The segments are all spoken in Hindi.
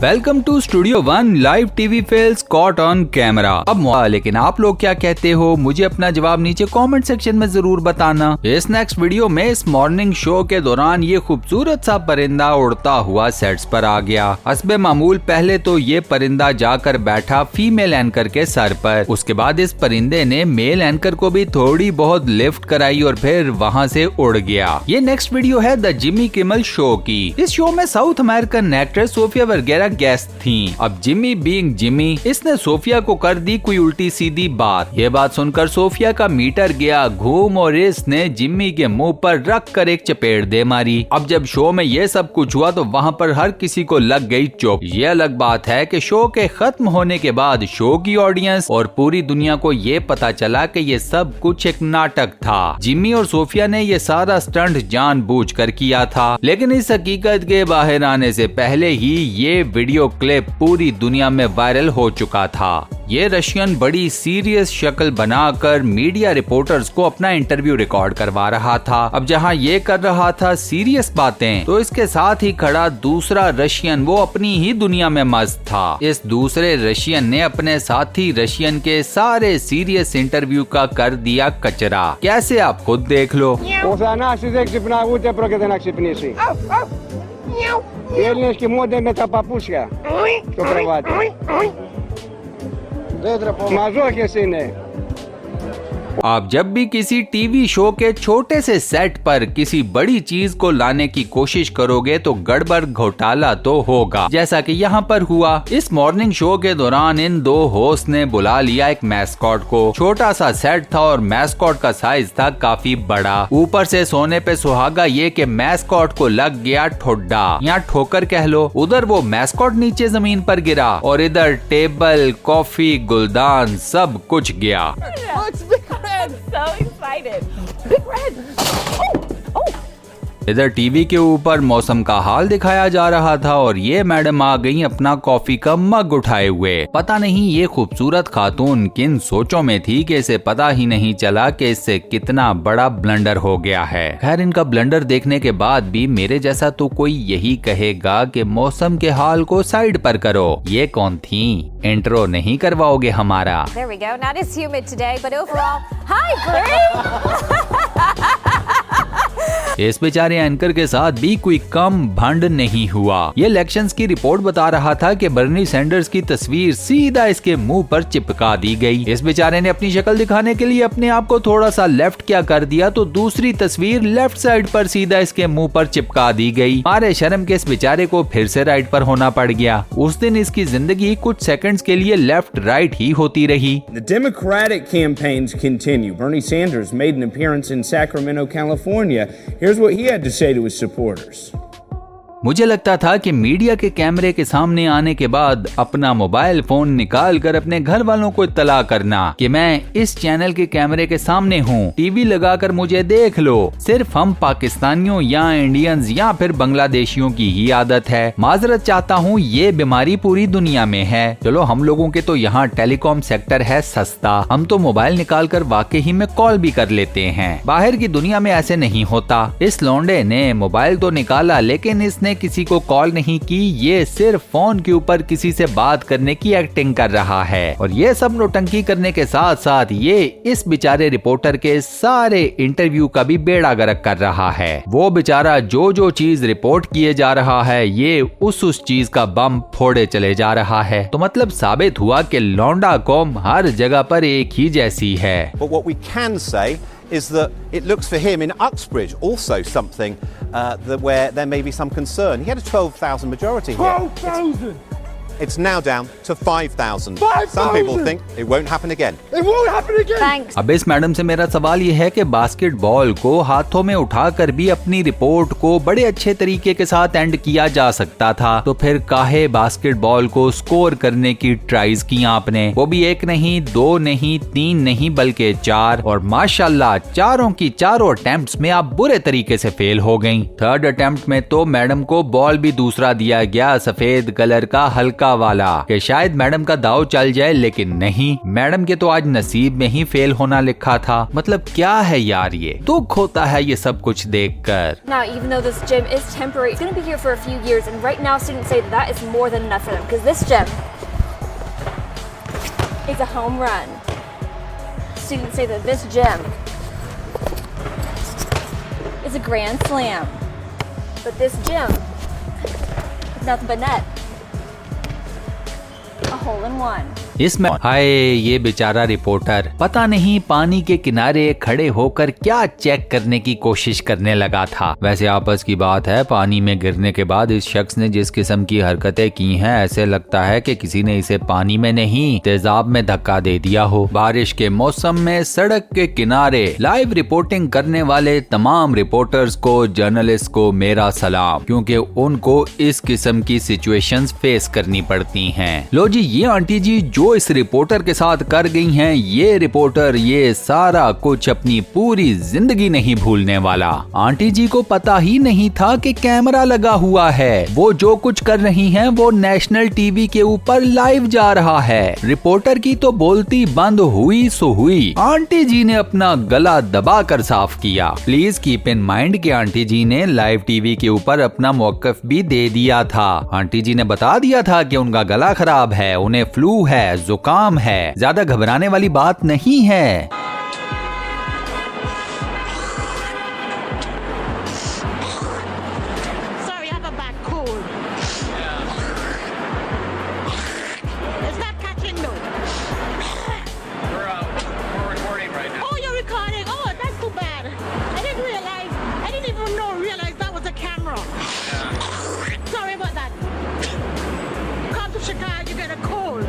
Welcome to studio one live TV fails caught on camera. अब लेकिन आप लोग क्या कहते हो, मुझे अपना जवाब नीचे कमेंट सेक्शन में जरूर बताना। इस नेक्स्ट वीडियो में इस मॉर्निंग शो के दौरान ये खूबसूरत सा परिंदा उड़ता हुआ सेट्स पर आ गया। हस्बे मामूल पहले तो ये परिंदा जाकर बैठा फीमेल एंकर के सर पर, उसके बाद इस परिंदे ने मेल एंकर को भी थोड़ी बहुत लिफ्ट कराई और फिर वहाँ से उड़ गया। ये नेक्स्ट वीडियो है द जिमी किमल शो की। इस शो में South American actress Sofia Vergara guest थी। अब जिमी बीइंग जिमी, इसने सोफिया को कर दी कोई उल्टी सीधी बात। ये बात सुनकर सोफिया का मीटर गया घूम और इसने जिमी के मुंह पर रख कर एक चपेट दे मारी। अब जब शो में ये सब कुछ हुआ तो वहाँ पर हर किसी को लग गई चुप। ये अलग बात है कि शो के खत्म होने के बाद शो की ऑडियंस और पूरी दुनिया को ये पता चला कि ये सब कुछ एक नाटक था। जिमी और सोफिया ने ये सारा स्टंट जानबूझकर किया था, लेकिन इस हकीकत के बाहर आने से पहले ही ये वीडियो क्लिप पूरी दुनिया में वायरल हो चुका था। ये रशियन बड़ी सीरियस शक्ल बनाकर मीडिया रिपोर्टर्स को अपना इंटरव्यू रिकॉर्ड करवा रहा था। अब जहां ये कर रहा था सीरियस बातें, तो इसके साथ ही खड़ा दूसरा रशियन वो अपनी ही दुनिया में मस्त था। इस दूसरे रशियन ने अपने साथी रशियन के सारे सीरियस इंटरव्यू का कर दिया कचरा। कैसे आप खुद देख लो। आप जब भी किसी टीवी शो के छोटे से सेट पर किसी बड़ी चीज को लाने की कोशिश करोगे तो गड़बड़ घोटाला तो होगा, जैसा कि यहाँ पर हुआ। इस मॉर्निंग शो के दौरान इन दो होस्ट ने बुला लिया एक मैस्कॉट को। छोटा सा सेट था और मैस्कॉट का साइज था काफी बड़ा। ऊपर से सोने पे सुहागा ये कि मैस्कॉट को लग गया ठोड्डा या ठोकर कह लो। उधर वो मैस्कॉट नीचे जमीन पर गिरा और इधर टेबल, कॉफी, गुलदान सब कुछ गया। So excited. Big Red. Oh. इधर टीवी के ऊपर मौसम का हाल दिखाया जा रहा था और ये मैडम आ गई अपना कॉफी का मग उठाए हुए। पता नहीं ये खूबसूरत खातून किन सोचों में थी कि इसे पता ही नहीं चला कि इससे कितना बड़ा ब्लंडर हो गया है। खैर, इनका ब्लंडर देखने के बाद भी मेरे जैसा तो कोई यही कहेगा कि मौसम के हाल को साइड पर करो। ये कौन थी? इंट्रो नहीं करवाओगे हमारा? There we go. Not as humid today, but overall, hi, Brie. इस बेचारे एंकर के साथ भी कोई कम भंड नहीं हुआ। ये इलेक्शंस की रिपोर्ट बता रहा था कि बर्नी सैंडर्स की तस्वीर सीधा इसके मुंह पर चिपका दी गई। इस बेचारे ने अपनी शक्ल दिखाने के लिए अपने आप को थोड़ा सा लेफ्ट क्या कर दिया तो दूसरी तस्वीर लेफ्ट साइड पर सीधा इसके मुंह पर चिपका दी गई। मारे शर्म के इस बेचारे को फिर से राइट पर होना पड़ गया। उस दिन इसकी जिंदगी कुछ सेकंड्स के लिए लेफ्ट राइट ही होती रही। The Democratic campaigns continue. Bernie Sanders made an appearance in Sacramento, California. Here's what he had to say to his supporters. मुझे लगता था कि मीडिया के कैमरे के सामने आने के बाद अपना मोबाइल फोन निकाल कर अपने घर वालों को इत्तला करना कि मैं इस चैनल के कैमरे के सामने हूँ, टीवी लगाकर मुझे देख लो। सिर्फ हम पाकिस्तानियों या इंडियंस या फिर बांग्लादेशियों की ही आदत है। माजरत चाहता हूँ, ये बीमारी पूरी दुनिया में है। चलो, हम लोगों के तो यहाँ टेलीकॉम सेक्टर है सस्ता, हम तो मोबाइल निकाल कर वाकई में कॉल भी कर लेते हैं। बाहर की दुनिया में ऐसे नहीं होता। इस लौंडे ने मोबाइल तो निकाला लेकिन इसने किसी को कॉल नहीं की। ये सिर्फ फोन के ऊपर किसी से बात करने की एक्टिंग कर रहा है और ये सब नौटंकी करने के साथ साथ ये इस बेचारे रिपोर्टर के सारे इंटरव्यू का भी बेड़ा गर्क कर रहा है। वो बेचारा जो जो चीज रिपोर्ट किए जा रहा है ये उस चीज का बम फोड़े चले जा रहा है। तो मतलब साबित हुआ कि लौंडा कौम हर जगह पर एक ही जैसी है। But what we can say is that it looks for him in Uxbridge also something where there may be some concern. He had a 12,000 majority here. 12,000! It's now down to 5,000. Some people think it won't happen again. It won't happen again! Thanks. अब इस मैडम से मेरा सवाल ये है कि बास्केटबॉल को हाथों में उठाकर भी अपनी रिपोर्ट को बड़े अच्छे तरीके के साथ एंड किया जा सकता था, तो फिर काहे बास्केटबॉल को स्कोर करने की ट्राइज की आपने? वो भी एक नहीं, दो नहीं, तीन नहीं, बल्कि 4। और माशाल्लाह चारों की चारों अटेम्प्ट्स में आप बुरे तरीके से फेल हो गयी। थर्ड अटेम्प्ट में तो मैडम को बॉल भी दूसरा दिया गया, सफेद कलर का हल्का धक्का वाला कि शायद मैडम का दाव चल जाए, लेकिन नहीं, मैडम के तो आज नसीब में ही फेल होना लिखा था। मतलब क्या है यार, ये दुख होता है ये सब कुछ देखकर। Now, even though this gym is temporary, it's going to be here for a few years, and right now students say that is more than enough for them, because this gym is a home run. Students say that this gym is a grand slam, but this gym is nothing but net. A hole in one. इसमें हाय ये बेचारा रिपोर्टर पता नहीं पानी के किनारे खड़े होकर क्या चेक करने की कोशिश करने लगा था। वैसे आपस की बात है, पानी में गिरने के बाद इस शख्स ने जिस किस्म की हरकतें की हैं, ऐसे लगता है कि किसी ने इसे पानी में नहीं तेजाब में धक्का दे दिया हो। बारिश के मौसम में सड़क के किनारे लाइव रिपोर्टिंग करने वाले तमाम रिपोर्टर्स को, जर्नलिस्ट को मेरा सलाम, क्योंकि उनको इस किस्म की सिचुएशंस फेस करनी पड़ती हैं। लो जी, ये आंटी जी जो इस रिपोर्टर के साथ कर गई हैं, ये रिपोर्टर ये सारा कुछ अपनी पूरी जिंदगी नहीं भूलने वाला। आंटी जी को पता ही नहीं था कि कैमरा लगा हुआ है। वो जो कुछ कर रही हैं वो नेशनल टीवी के ऊपर लाइव जा रहा है। रिपोर्टर की तो बोलती बंद हुई सो हुई। आंटी जी ने अपना गला दबाकर साफ किया। प्लीज कीप इन माइंड कि आंटी जी ने लाइव टीवी के ऊपर अपना मौकफ भी दे दिया था। आंटी जी ने बता दिया था कि उनका गला खराब है, उन्हें फ्लू है, जुकाम है, ज्यादा घबराने वाली बात नहीं है। Sorry, I have a bad cold. It's not catching though. We're recording right now. Oh, you're recording. Oh, that's too bad. I didn't realize. I didn't even realize that was a camera. Sorry about that. Come to Chicago, you get a cold.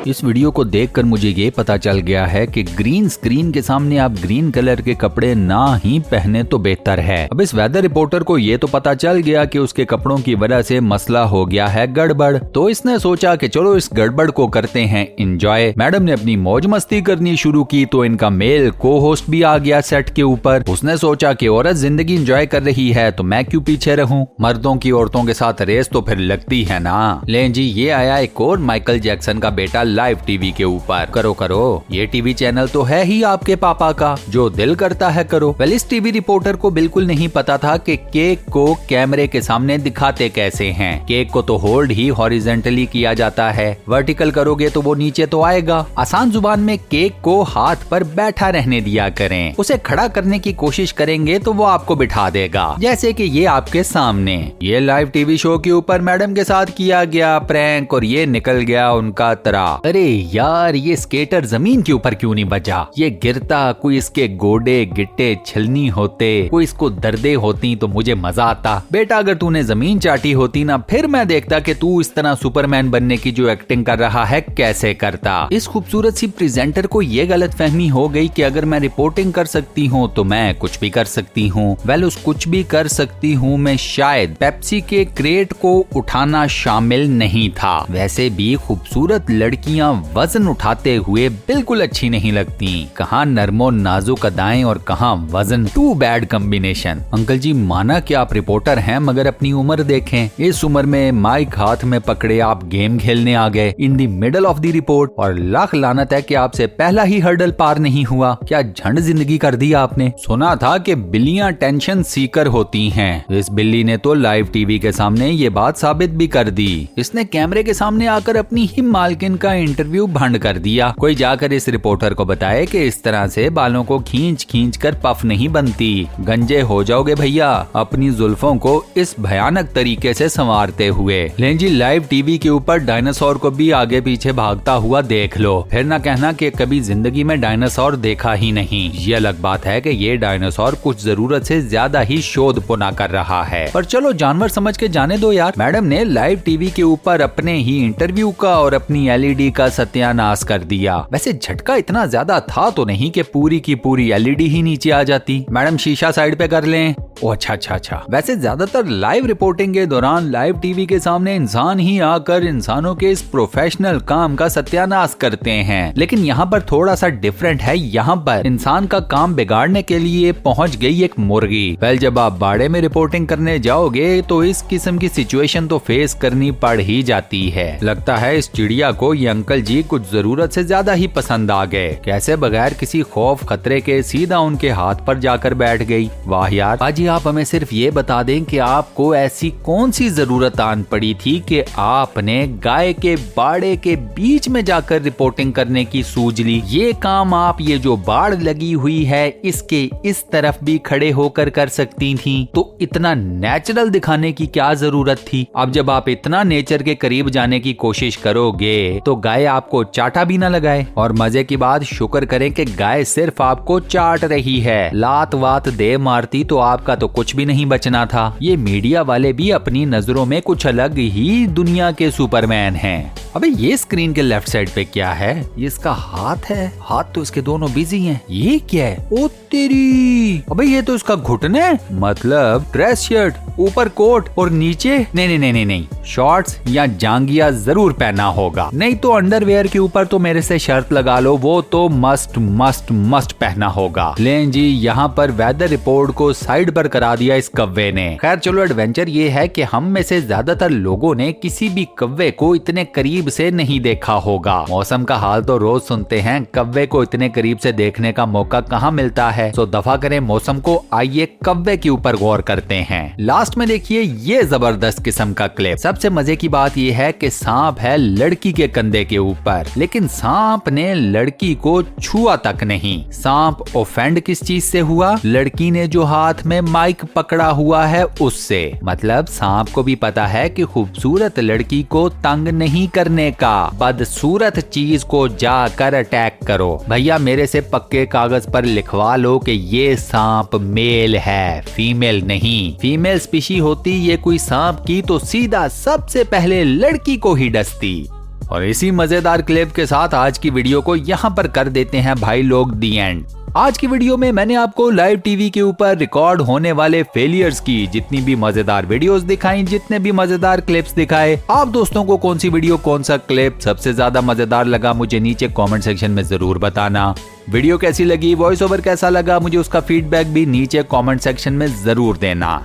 इस वीडियो को देखकर मुझे ये पता चल गया है कि ग्रीन स्क्रीन के सामने आप ग्रीन कलर के कपड़े ना ही पहने तो बेहतर है। अब इस वेदर रिपोर्टर को ये तो पता चल गया कि उसके कपड़ों की वजह से मसला हो गया है गड़बड़, तो इसने सोचा कि चलो इस गड़बड़ को करते हैं एंजॉय। मैडम ने अपनी मौज मस्ती करनी शुरू की तो इनका मेल को होस्ट भी आ गया सेट के ऊपर। उसने सोचा कि औरत जिंदगी एंजॉय कर रही है तो मैं क्यों पीछे रहूं, मर्दों की औरतों के साथ रेस तो फिर लगती है ना। लें जी, ये आया एक और माइकल जैक्सन का बेटा लाइव टीवी के ऊपर। करो करो, ये टीवी चैनल तो है ही आपके पापा का, जो दिल करता है करो। वेल, इस टीवी रिपोर्टर को बिल्कुल नहीं पता था कि केक को कैमरे के सामने दिखाते कैसे हैं। केक को तो होल्ड ही हॉरिजेंटली किया जाता है, वर्टिकल करोगे तो वो नीचे तो आएगा। आसान जुबान में केक को हाथ पर बैठा रहने दिया करें, उसे खड़ा करने की कोशिश करेंगे तो वो आपको बिठा देगा, जैसे कि ये आपके सामने। ये लाइव टीवी शो के ऊपर मैडम के साथ किया गया प्रैंक और ये निकल गया उनका तरा। अरे यार, ये स्केटर जमीन के ऊपर क्यों नहीं बजा, ये गिरता, कोई इसके गोडे गिट्टे छलनी होते, कोई इसको दर्दे होती तो मुझे मजा आता। बेटा अगर तूने जमीन चाटी होती ना, फिर मैं देखता कि तू इस तरह सुपरमैन बनने की जो एक्टिंग कर रहा है कैसे करता। इस खूबसूरत सी प्रेजेंटर को ये गलत फहमी हो गई कि अगर मैं रिपोर्टिंग कर सकती हूँ तो मैं कुछ भी कर सकती हूँ। वेल, उस कुछ भी कर सकती हूँ में शायद पेप्सी के क्रेट को उठाना शामिल नहीं था। वैसे भी खूबसूरत लड़कियां वजन उठाते हुए बिल्कुल अच्छी नहीं लगती, कहाँ नरमो नाजुक अदाएं और कहाँ वजन। Too bad combination. Uncle ji, माना कि आप रिपोर्टर हैं, मगर अपनी उम्र देखें। इस उम्र में माइक हाथ में पकड़े आप गेम खेलने आ गए in the middle of the report, और लाख लानत है कि आपसे पहला ही हर्डल पार नहीं हुआ। क्या झंड जिंदगी कर दी आपने। सुना था कि बिल्लियां टेंशन सीकर होती हैं। इस बिल्ली ने तो लाइव टीवी के सामने ये बात साबित भी कर दी। इसने कैमरे के सामने आकर अपनी ही मालकिन का इंटरव्यू भंड कर दिया। कोई जाकर इस रिपोर्टर को बताए कि इस तरह से बालों को खींच खींच कर पफ नहीं बनती, गंजे हो जाओगे भैया अपनी जुल्फों को इस भयानक तरीके से संवारते हुए। लें जी, लाइव टीवी के ऊपर डायनासोर को भी आगे पीछे भागता हुआ देख लो, फिर ना कहना कि कभी जिंदगी में डायनासोर देखा ही नहीं। ये अलग बात है कि ये डायनासोर कुछ जरूरत से ज्यादा ही शोध पुना कर रहा है, पर चलो जानवर समझ के जाने दो यार। मैडम ने लाइव टीवी के ऊपर अपने ही इंटरव्यू का और अपनी LED एलईडी का सत्यानाश कर दिया। वैसे झटका इतना ज्यादा था तो नहीं कि पूरी की पूरी एलईडी ही नीचे आ जाती। मैडम शीशा साइड पे कर लें। ओ अच्छा। वैसे ज्यादातर लाइव रिपोर्टिंग के दौरान लाइव टीवी के सामने इंसान ही आकर इंसानों के इस प्रोफेशनल काम का सत्यानाश करते हैं, लेकिन यहाँ पर थोड़ा सा डिफरेंट है। यहाँ पर इंसान का काम बिगाड़ने के लिए पहुँच गई एक मुर्गी। वेल, जब आप बाड़े में रिपोर्टिंग करने जाओगे तो इस किस्म की सिचुएशन तो फेस करनी पड़ ही जाती है। लगता है इस चिड़िया को ये अंकल जी कुछ जरूरत से ज्यादा ही पसंद आ गए। कैसे बगैर किसी खौफ खतरे के सीधा उनके हाथ पर जाकर बैठ गई। वाह यार, पाजी आप हमें सिर्फ ये बता दें कि आपको ऐसी कौन सी जरूरत आन पड़ी थी कि आपने गाय के बाड़े के बीच में जाकर रिपोर्टिंग करने की सूझ ली। ये काम आप ये जो बाड़ लगी हुई है इसके इस तरफ भी खड़े होकर कर सकती थी, तो इतना नेचुरल दिखाने की क्या जरूरत थी। अब जब आप इतना नेचर के करीब जाने की कोशिश करोगे तो गाय आपको चाटा भी ना लगाए। और मजे की बात, शुक्र करें कि गाय सिर्फ आपको चाट रही है। लात वात दे मारती तो आपका तो कुछ भी नहीं बचना था। ये मीडिया वाले भी अपनी नजरों में कुछ अलग ही दुनिया के सुपरमैन हैं। अबे ये स्क्रीन के लेफ्ट साइड पे क्या है? ये इसका हाथ है। हाथ तो इसके दोनों बिजी हैं। ये क्या है? ओ तेरी, अबे ये तो इसका घुटने, मतलब ड्रेस शर्ट, ऊपर कोट और नीचे नहीं शॉर्ट्स या जांगिया जरूर पहना होगा। नहीं तो अंडरवेयर के ऊपर तो मेरे से शर्त लगा लो, वो तो मस्ट पहना होगा। लें जी, यहाँ पर वेदर रिपोर्ट को साइड पर करा दिया इस कव्वे ने। खैर चलो, एडवेंचर ये है कि हम में से ज्यादातर लोगों ने किसी भी कव्वे को इतने करीब से नहीं देखा होगा। मौसम का हाल तो रोज सुनते हैं, कव्वे को इतने करीब से देखने का मौका कहाँ मिलता है। तो दफा करें मौसम को, आइए कव्वे के ऊपर गौर करते हैं। लास्ट में देखिए ये जबरदस्त किस्म का क्लिप। सबसे मजे की बात ये है कि सांप है लड़की के कंधे के ऊपर, लेकिन सांप ने लड़की को छुआ तक नहीं। सांप ऑफेंड किस चीज से हुआ? लड़की ने जो हाथ में माइक पकड़ा हुआ है उससे। मतलब सांप को भी पता है कि खूबसूरत लड़की को तंग नहीं करने का, बदसूरत चीज को जाकर अटैक करो। भैया मेरे से पक्के कागज पर लिखवा लो कि ये सांप मेल है, फीमेल नहीं। फीमेल स्पीशी होती ये कोई सांप की तो सीधा सबसे पहले लड़की को ही डसती। और इसी मजेदार क्लिप के साथ आज की वीडियो को यहाँ पर कर देते हैं भाई लोग दी एंड। आज की वीडियो में मैंने आपको लाइव टीवी के ऊपर रिकॉर्ड होने वाले फेलियर्स की जितनी भी मजेदार वीडियोस दिखाई, जितने भी मजेदार क्लिप्स दिखाए। आप दोस्तों को कौन सी वीडियो, कौन सा क्लिप सबसे ज्यादा मजेदार लगा मुझे नीचे कमेंट सेक्शन में जरूर बताना। वीडियो कैसी लगी, वॉइस ओवर कैसा लगा, मुझे उसका फीडबैक भी नीचे कमेंट सेक्शन में जरूर देना।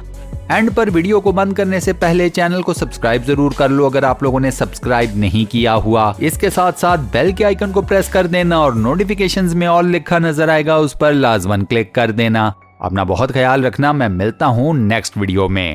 एंड पर वीडियो को बंद करने से पहले चैनल को सब्सक्राइब जरूर कर लो अगर आप लोगों ने सब्सक्राइब नहीं किया हुआ। इसके साथ साथ बेल के आइकन को प्रेस कर देना और नोटिफिकेशंस में ऑल लिखा नजर आएगा, उस पर लाजमन क्लिक कर देना। अपना बहुत ख्याल रखना, मैं मिलता हूँ नेक्स्ट वीडियो में।